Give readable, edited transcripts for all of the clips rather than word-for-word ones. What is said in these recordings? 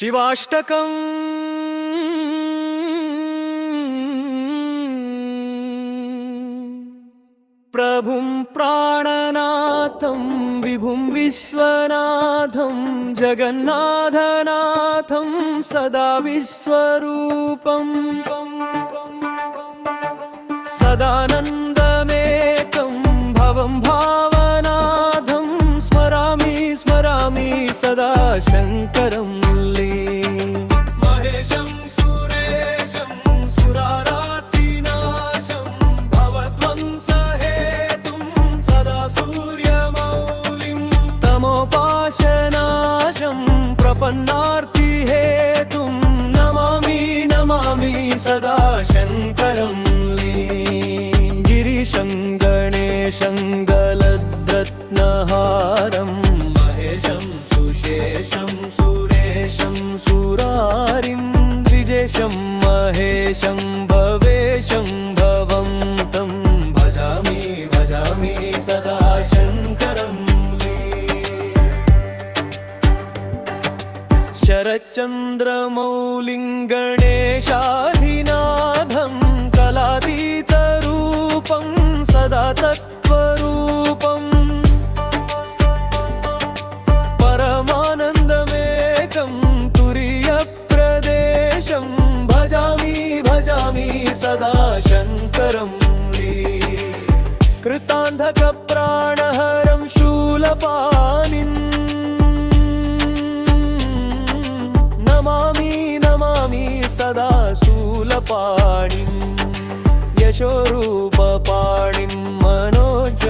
शिवाष्टकम् प्रभुं प्राणनाथं विभुं विश्वनाथं जगन्नाथनाथं सदा विश्वरूपम् सदानन्दमेकं भवं भावनाथं स्मरामि स्मरामि सदा शङ्करं महेशं सुरेशं सुरारातिनाशं भवध्वंसहेतुं सदा सूर्यमौलिं तमोपाशनाशं प्रपन्नार्तिहेतुं नमामि नमामि सदा शङ्करं गिरीशं गणेशं गलद्रत्नहारं महेशं सुशेषं सुरेशं सुरारिं द्विजेशं महेशं भवेशं भवं तं भजामि भजामि सदा शङ्करं शरच्चन्द्रमौलिं गणेशाधिनाथं कलातीतरूपं सदा तत्त्वरूपं परमानन्दमेकं तुरीयप्रदेशं भजामि भजामि सदा शङ्करं कृतान्धकप्राणहरं शूलपाणिं नमामि नमामि सदा शूलपाणिं यशोरूपपाणिं मनोजस्वरूपं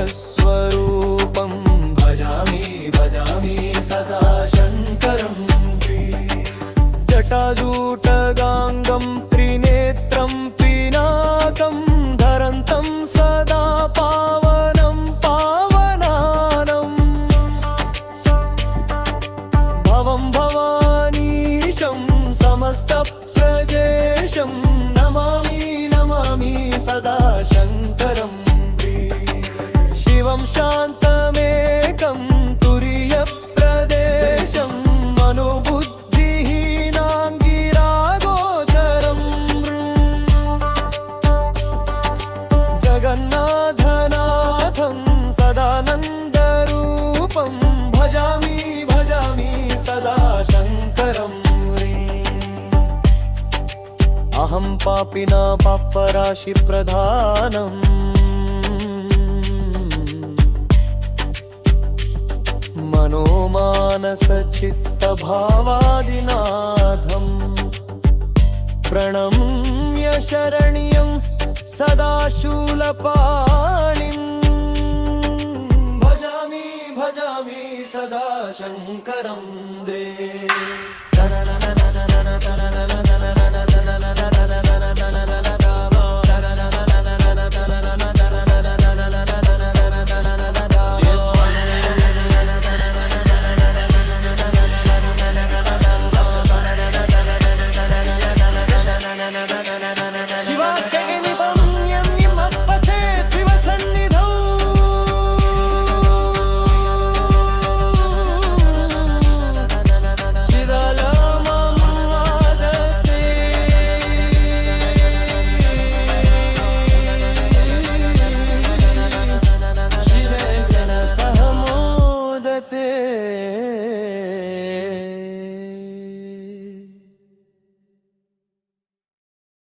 भजामि भजामि सदा शङ्करं जटाजूटगाङ्गं त्रिनेत्रं पिनाकं धरन्तं सदा पावनं पावनानं भवं भवानीशं समस्तप्रजेशं नमामि नमामि सदा शङ्करं शिवं शान्तमेकं तुरीयप्रदेशं मनोबुद्धिहीनाङ्गिरागोचरं जगन्नाथनाथं सदानन्दरूपं भजामि भजामि सदा शङ्करम् अहं पापिना पापराशिप्रधानं मनोमानसचित्तभावादिनाथं प्रणम्य शरण्यं सदा शूलपाणिं भजामि भजामि सदा शङ्करं